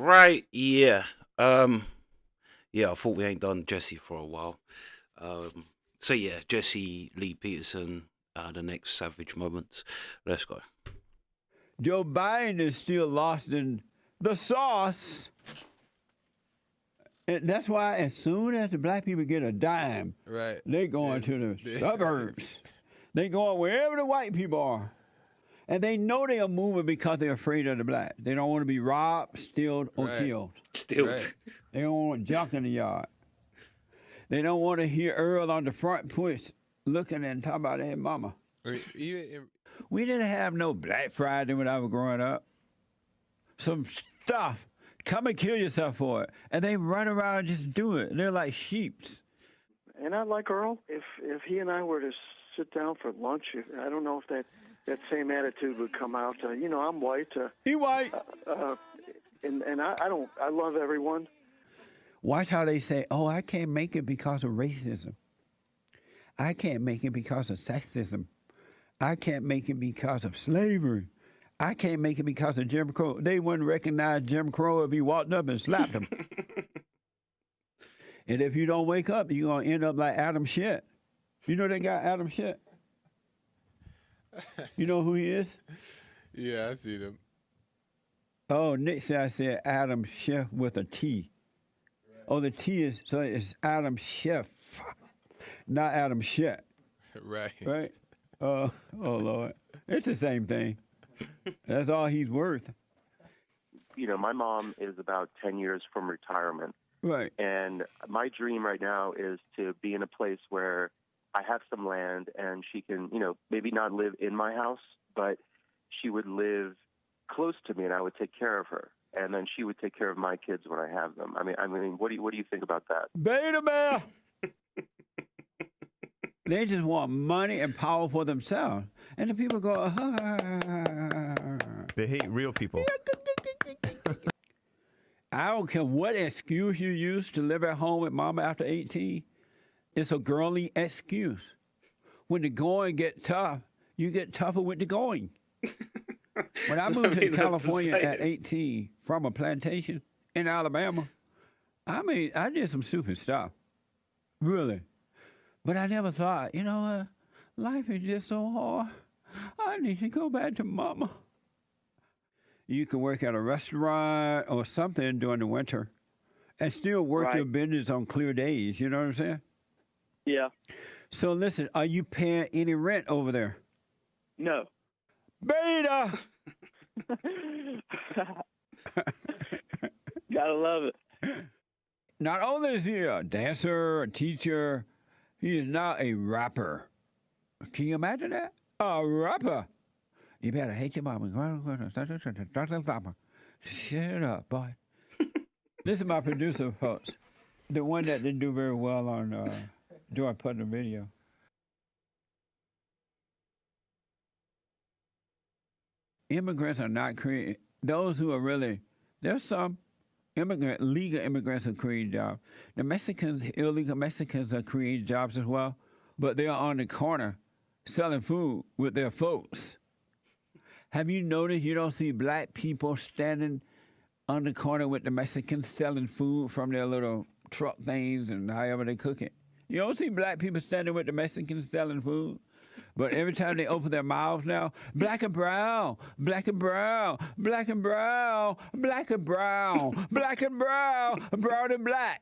Right, yeah. Um, yeah, I thought we ain't done Jesse for a while. Um, so yeah, Jesse Lee Peterson, the next Savage Moments. Let's go. Joe Biden is still lost in the sauce. And that's why as soon as the black people get a dime, Right. they going to the suburbs. They going wherever the white people are. And they know they are moving because they're afraid of the black. They don't want to be robbed, stealed, or Right. killed. Still, Right. They don't want junk in the yard. They don't want to hear Earl on the front porch looking and talking about their mama. Even We didn't have no Black Friday when I was growing up. Some stuff. Come and kill yourself for it. And they run around and just do it. They're like sheeps. And I like Earl. If he and I were to sit down for lunch, I don't know if that same attitude would come out. I'm white. He white. And I love everyone. Watch how they say, oh, I can't make it because of racism. I can't make it because of sexism. I can't make it because of slavery. I can't make it because of Jim Crow. They wouldn't recognize Jim Crow if he walked up and slapped him. And if you don't wake up, you're going to end up like Adam Shit. You know they got Adam Shit? You know who he is? yeah, I see them. Oh, Nick said I said Adam Schiff with a T. Oh, the T is, so it's Adam Schiff, not Adam Shit, Right. right? Oh, Lord. It's the same thing. That's all he's worth. My mom is about 10 years from retirement. Right. And my dream right now is to be in a place where I have some land and she can, maybe not live in my house, but she would live close to me and I would take care of her. And then she would take care of my kids when I have them. I mean, what do you think about that? Beta male. They just want money and power for themselves. And the people go, They hate real people. I don't care what excuse you use to live at home with mama after 18. It's a girly excuse. When the going get tough, you get tougher with the going. When I moved to California at 18 from a plantation in Alabama, I did some stupid stuff. Really. But I never thought, you know what? Life is just so hard. I need to go back to mama. You can work at a restaurant or something during the winter and still work your business on clear days. You know what I'm saying? Yeah. So listen, are you paying any rent over there? No. Beta! Gotta love it. Not only is he a dancer, a teacher, he is now a rapper. Can you imagine that? A rapper. You better hate your mama. Shut up, boy. This is my producer, folks. The one that didn't do very well on Joy putting the video. Immigrants are not creating, those who are really, there's some legal immigrants who create jobs. The Mexicans, illegal Mexicans are creating jobs as well, but they are on the corner selling food with their folks. Have you noticed you don't see black people standing on the corner with the Mexicans selling food from their little truck things and however they cook it? You don't see black people standing with the Mexicans selling food. But every time they open their mouths now, black and brown, black and brown, black and brown, black and brown, black and brown, brown and black.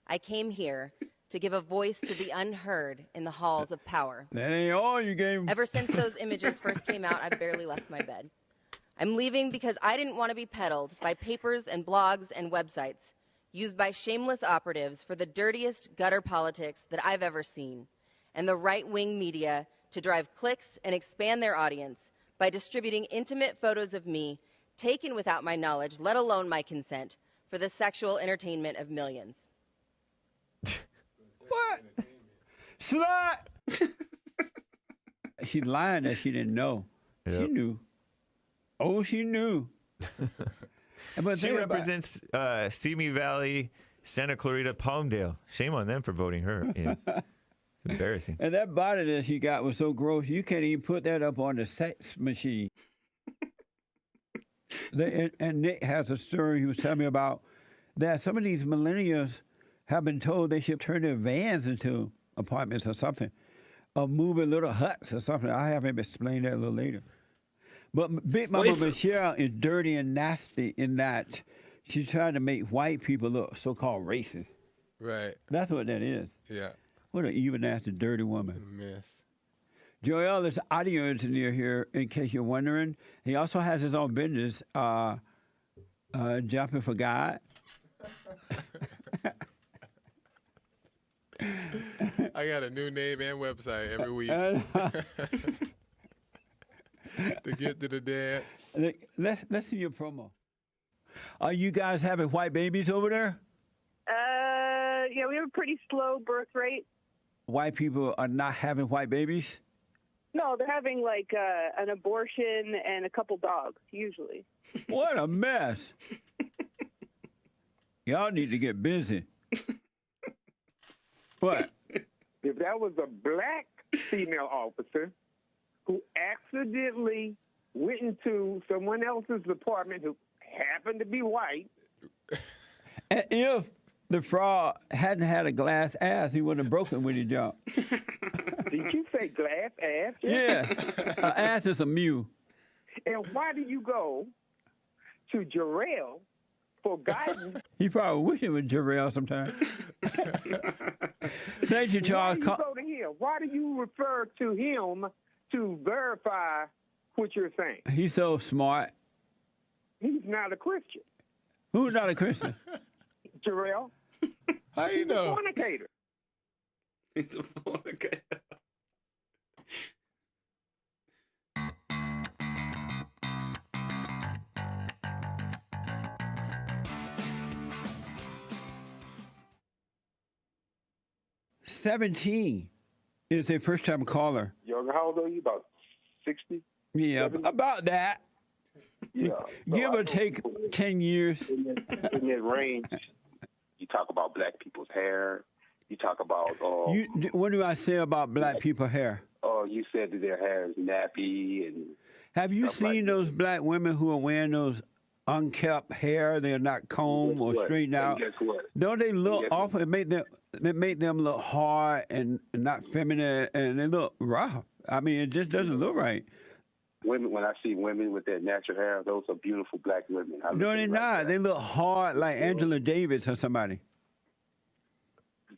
I came here to give a voice to the unheard in the halls of power. That ain't all you gave. Ever since those images first came out, I've barely left my bed. I'm leaving because I didn't want to be peddled by papers and blogs and websites used by shameless operatives for the dirtiest gutter politics that I've ever seen, and the right-wing media to drive clicks and expand their audience by distributing intimate photos of me taken without my knowledge, let alone my consent, for the sexual entertainment of millions. What? Slut! She's lying that she didn't know. Yep. She knew. Oh, she knew. But She represents Simi Valley, Santa Clarita, Palmdale. Shame on them for voting her in. It's embarrassing. And that body that she got was so gross, you can't even put that up on the sex machine. And Nick has a story he was telling me about that some of these millennials have been told they should turn their vans into apartments or something, or move in little huts or something. I have him explain that a little later. But Big What Mama is Michelle is dirty and nasty in that she's trying to make white people look so-called racist. Right. That's what that is. Yeah. What an evil, nasty, dirty woman. Mess. Joel is audio engineer here, in case you're wondering. He also has his own business, Jumping for God. I got a new name and website every week. The gift of the dance. Let's see your promo. Are you guys having white babies over there? Yeah, we have a pretty slow birth rate. White people are not having white babies? No, they're having like an abortion and a couple dogs, usually. What a mess. Y'all need to get busy. What? If that was a black female officer who accidentally went into someone else's apartment who happened to be white. And if the fraud hadn't had a glass ass, he wouldn't have broken when he jumped. Did you say glass ass? Yeah. An ass is a mule. And why do you go to Jarrell for guidance? He probably wish it was Jarrell sometime. Thank you, Why Charles. do you go to him? Why do you refer to him to verify what you're saying? He's so smart. He's not a Christian. Who's not a Christian? Jarrell. How you He's a know? fornicator. It's a fornicator. $17 is a first-time caller. Young, how old are you? About 60? Yeah, 70? about that. Yeah. Give or take 10 years. In that range, you talk about black people's hair. You talk about, What do I say about black people hair? you said that their hair is nappy and Have you stuff like seen those black women who are wearing those unkept hair? They're not combed or what? straightened And out. guess what? Don't they look guess off? It make them look hard and not feminine, and they look rough. I mean, it just doesn't look right. Women, when I see women with their natural hair, those are beautiful black women. I look No, at they're them like not. that. They look hard like Angela Davis or somebody.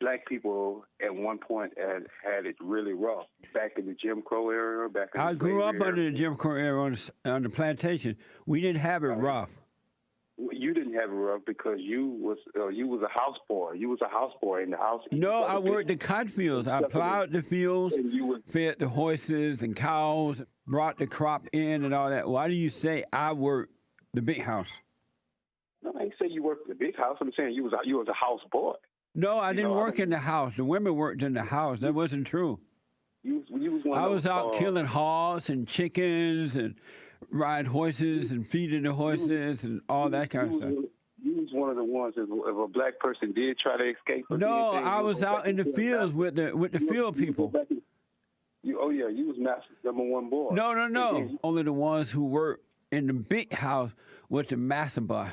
Black people at one point had it really rough back in the Jim Crow era. Back in the I grew up slavery under era. the Jim Crow era on the plantation. We didn't have it rough. You didn't have it rough because you was a house boy. You was a house boy in the house. No, I worked the cotton fields. I plowed the fields, And you was fed the horses and cows, brought the crop in and all that. Why do you say I worked the big house? no, I ain't say you worked the big house. I'm saying you was a house boy. No, I You didn't know, I work in the house. The women worked in the house. That wasn't true. You was one. I of was those, out killing hogs and chickens and riding horses and feeding the horses and all that kind of stuff. You was one of the ones. If a black person did try to escape, or No, anything, I you was go out back in the and kill fields them. with the field people. You was master #1 boy. No. Only the ones who worked in the big house was the master boy.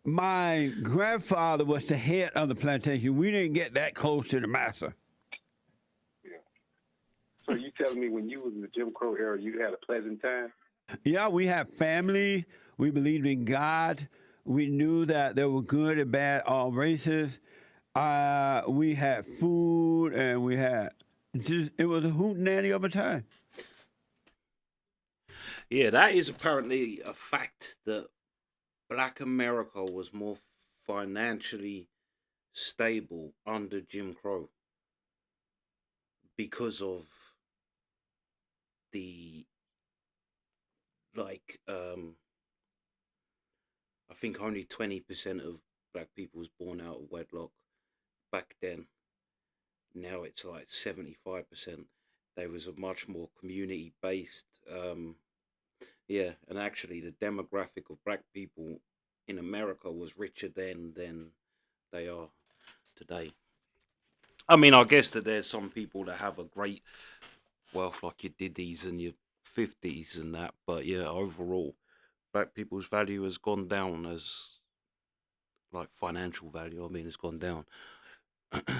My grandfather was the head of the plantation. We didn't get that close to the master. So you telling me when you was in the Jim Crow era, you had a pleasant time? Yeah, we had family. We believed in God. We knew that there were good and bad all races. We had food, and we had it was a hootenanny of a time. Yeah, that is apparently a fact that Black America was more financially stable under Jim Crow because of the I think only 20% of black people was born out of wedlock back then. Now it's like 75%. There was a much more community based yeah, and actually the demographic of black people in America was richer then than they are today. I mean, I guess that there's some people that have a great wealth, like your Diddy's and your 50s and that, but yeah, overall, black people's value has gone down as like financial value. I mean, has gone down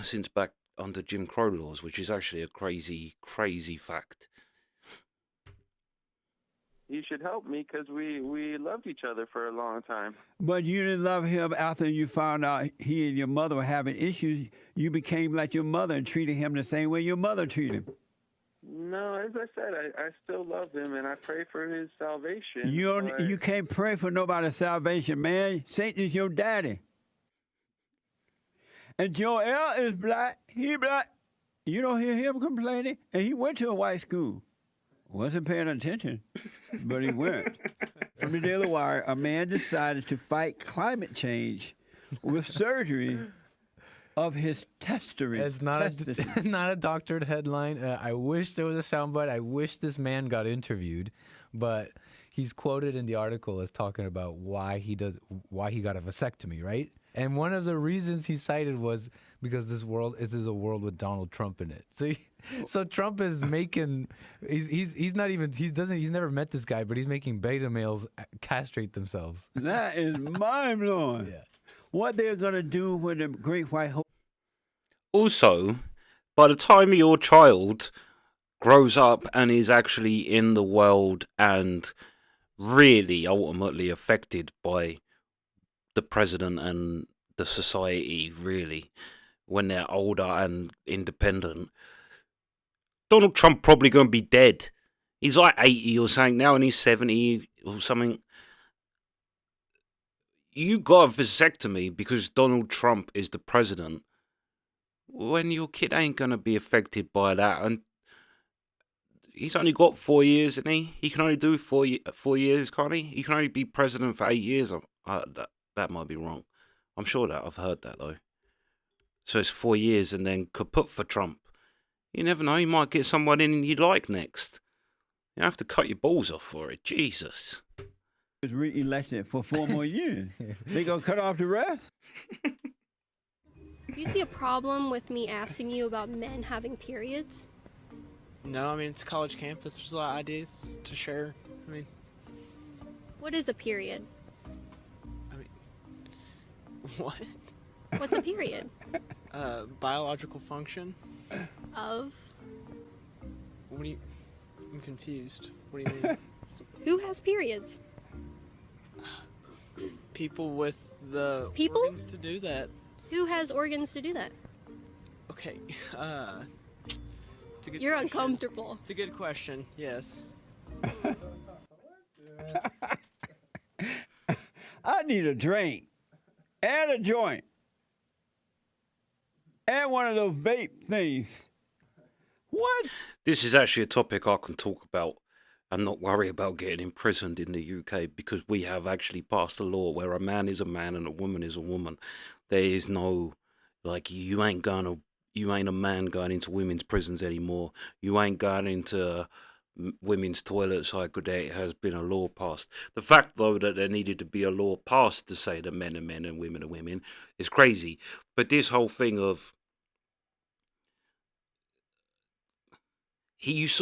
since back under Jim Crow laws, which is actually a crazy, crazy fact. You should help me because we loved each other for a long time. But you didn't love him after you found out he and your mother were having issues. You became like your mother and treated him the same way your mother treated him. No, as I said, I still love him and I pray for his salvation. You can't pray for nobody's salvation, man. Satan is your daddy. And Joel is black. He black. You don't hear him complaining. And he went to a white school. Wasn't paying attention, but he went. From the Daily Wire, a man decided to fight climate change with surgery of his testicles. It's not not a doctored headline. I wish there was a soundbite. I wish this man got interviewed, but he's quoted in the article as talking about why he got a vasectomy, right? And one of the reasons he cited was because this is a world with Donald Trump in it. So Trump is making he's never met this guy, but he's making beta males castrate themselves. That is mind blowing. Yeah. What they're gonna do with the great white hope. Also, by the time your child grows up and is actually in the world and really ultimately affected by the president and the society, really, when they're older and independent, Donald Trump probably going to be dead. He's like 80 or something now, and he's 70 or something. You got a vasectomy because Donald Trump is the president, when your kid ain't going to be affected by that. And he's only got 4 years, isn't he? He can only do 4 years, can't he? He can only be president for 8 years. That might be wrong. I'm sure that I've heard that though. So it's 4 years and then kaput for Trump. You never know. You might get someone in you like next. You have to cut your balls off for it. Jesus. Is re-elected for 4 more years. They gonna cut off the rest? Do you see a problem with me asking you about men having periods? No, I mean, it's a college campus. There's a lot of ideas to share. I mean, What is a period? what? What's a period? Biological function. Of? What do you... I'm confused. What do you mean? Who has periods? People with the People? organs to do that. Who has organs to do that? Okay, it's a good You're question. uncomfortable. It's a good question, yes. I need a drink and a joint and one of those vape things. What? This is actually a topic I can talk about and not worry about getting imprisoned in the UK, because we have actually passed a law where a man is a man and a woman is a woman. There is no, like, you ain't a man going into women's prisons anymore. You ain't going into women's toilets like there has been a law passed. The fact, though, that there needed to be a law passed to say that men are men and women are women is crazy. But this whole thing of he's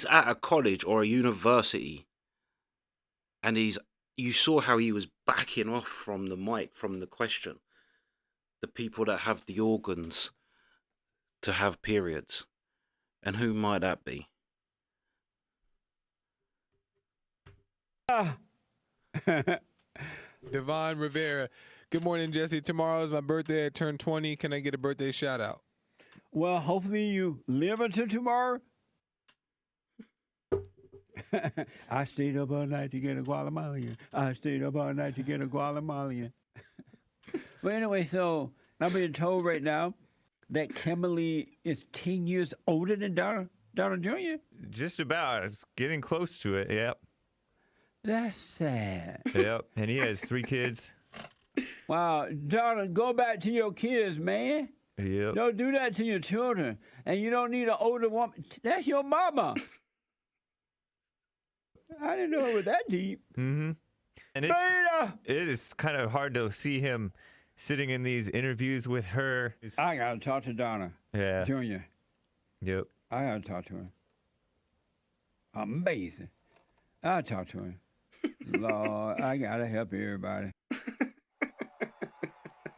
at a college or a university, and you saw how he was backing off from the mic, from the question. The people that have the organs to have periods. And who might that be? Devon Rivera. Good morning, Jesse. Tomorrow is my birthday. I turned 20. Can I get a birthday shout out? Well, hopefully you live until tomorrow. I stayed up all night to get a Guatemalan. I stayed up all night to get a Guatemalan. Well, anyway, so I'm being told right now that Kimberly is 10 years older than Donald Jr. Just about. It's getting close to it. Yep. That's sad. Yep. And he has 3 kids. Wow, Donald, go back to your kids, man. Yep. Don't do that to your children. And you don't need an older woman. That's your mama. I didn't know it was that deep. Mm-hmm. And it is kind of hard to see him sitting in these interviews with her. I got to talk to Donna. Yeah. Junior. Yep. I got to talk to her. Amazing. I'll talk to him. Lord, I gotta help everybody.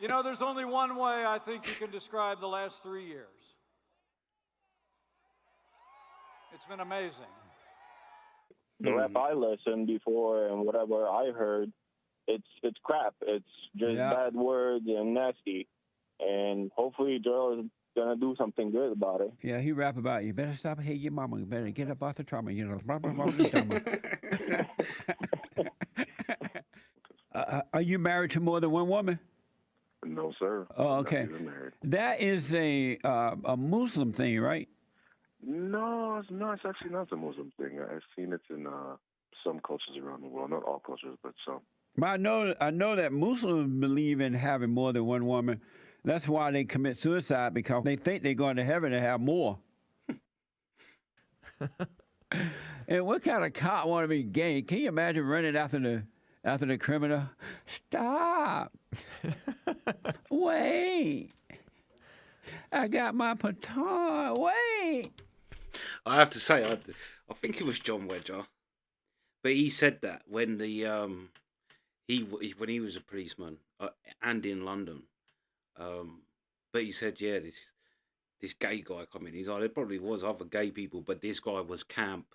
You know, there's only one way I think you can describe the last 3 years. It's been amazing. The rap I listened before and whatever I heard, it's crap. It's just bad words and nasty. And hopefully Joel is gonna do something good about it. Yeah, he rap about you better stop hating your mama. You better get up off the trauma. You know, blah, blah, blah, blah, blah. Are you married to more than one woman? No, sir. Oh, okay. I'm not even married. That is a Muslim thing, right? No, it's actually not a Muslim thing. I've seen it in some cultures around the world. Not all cultures, but some. But I know that Muslims believe in having more than one woman. That's why they commit suicide, because they think they're going to heaven to have more. And what kind of cop want to be gay? Can you imagine running after the criminal? Stop! Wait! I got my baton. Wait! I have to say, I think it was John Wedger, but he said that when when he was a policeman and in London, but he said, yeah, this gay guy come in. He's like, there probably was other gay people, but this guy was camp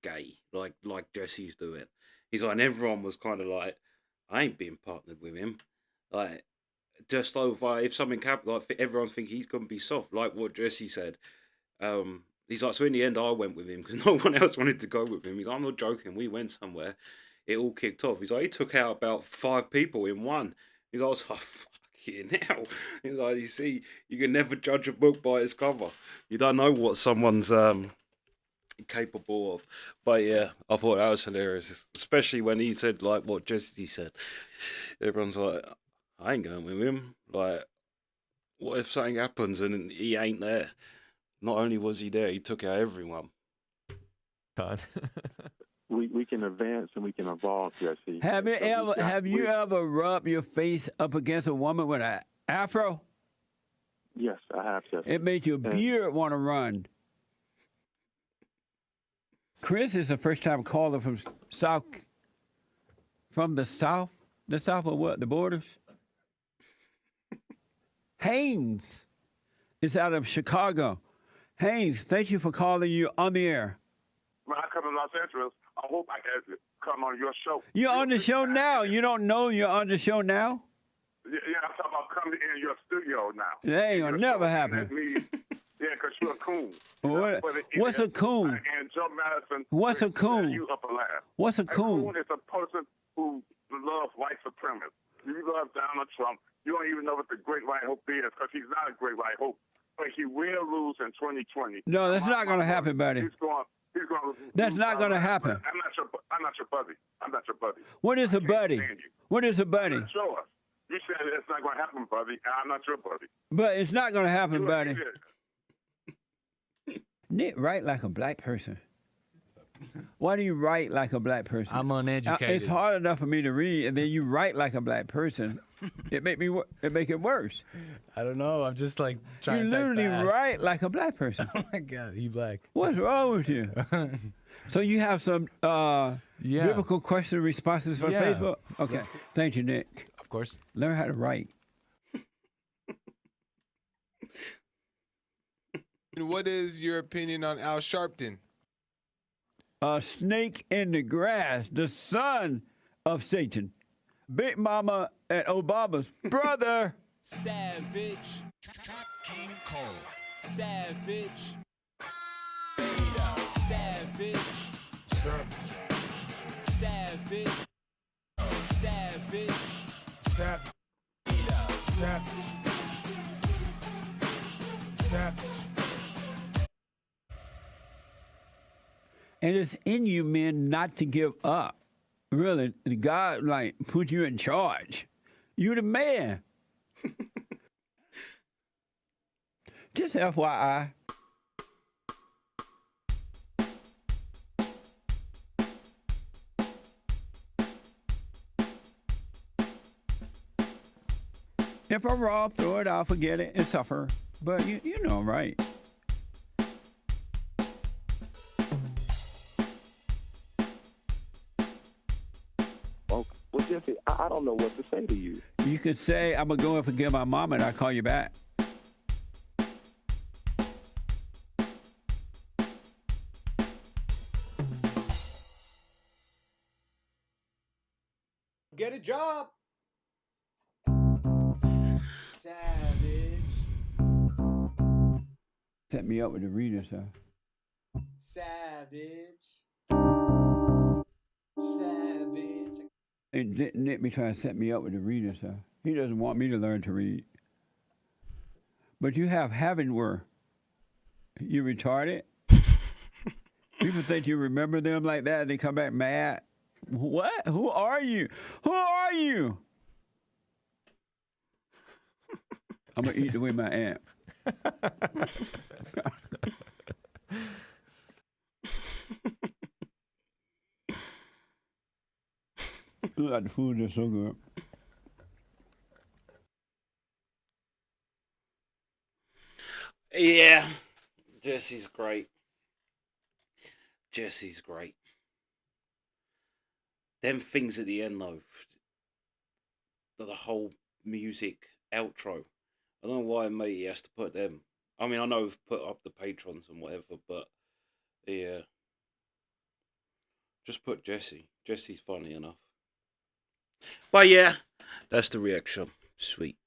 gay, like Jesse's doing. He's like, and everyone was kind of like, I ain't being partnered with him, like. Just over, if something happened, like everyone think he's gonna be soft, like what Jesse said. He's like, so in the end, I went with him because no one else wanted to go with him. He's like, I'm not joking. We went somewhere, it all kicked off. He's like, he took out about 5 people in one. He's like, I was like, fucking hell. He's like, you see, you can never judge a book by its cover. You don't know what someone's capable of. But yeah, I thought that was hilarious, especially when he said like what Jesse said. Everyone's like, I ain't going with him. Like, what if something happens and he ain't there? Not only was he there, he took out everyone. We can advance and we can evolve, Jesse. Have you ever rubbed your face up against a woman with an afro? Yes, I have, Jesse. It made your beard want to run. Chris is a first-time caller from the south. The south of what? The borders? Haynes is out of Chicago. Haynes, thank you for calling. You on the air. When I come to Los Angeles, I hope I can come on your show. You're on the show now. You don't know you're on the show now? Yeah, I'm talking about coming in your studio now. That ain't gonna never happen. Yeah, because you're a coon. What's a coon? And Joe Madison. What's a coon? You up a laugh. What's a coon? A coon is a person who loves white supremacy. You love Donald Trump. You don't even know what the great white hope is because he's not a great white hope. But he will lose in 2020. No, that's not going to happen, buddy. He's going. That's not going to happen. I'm not your buddy. I'm not your buddy. What is a buddy? What is a buddy? Show us. You said it's not going to happen, buddy. And I'm not your buddy. But it's not going to happen, buddy. Nick, write like a black person. Why do you write like a black person? I'm uneducated. It's hard enough for me to read, and then you write like a black person. It make it worse. I don't know. I'm just like trying you to type literally fast. write like a black person. Oh my God, you black. What's wrong with you? So you have some biblical question responses for Facebook? Okay. Thank you, Nick. Of course. Learn how to write. And what is your opinion on Al Sharpton? A snake in the grass, the son of Satan. Big Mama and Obama's brother. Savage. King Cole. Savage. Savage. Savage. Savage. Savage. And it's in you, man, not to give up. Really, God, like, put you in charge. You the man. Just FYI. If I'm wrong, throw it out, forget it, and suffer. But you know, right? Jesse, I don't know what to say to you. You could say, I'm going to go and forgive my mom and I'll call you back. Get a job. Savage. Set me up with the reader, sir. Savage. Savage. And Nick be trying to set me up with the reader, sir. He doesn't want me to learn to read. But you have haven't were. You retarded? People think you remember them like that and they come back mad. What? Who are you? Who are you? I'm going to eat the way my aunt. Look like the food is so good. Yeah, Jesse's great. Jesse's great. Them things at the end though, the whole music outro. I don't know why matey has to put them. I mean, I know we've put up the patrons and whatever, but yeah, just put Jesse. Jesse's funny enough. But yeah, that's the reaction. Sweet.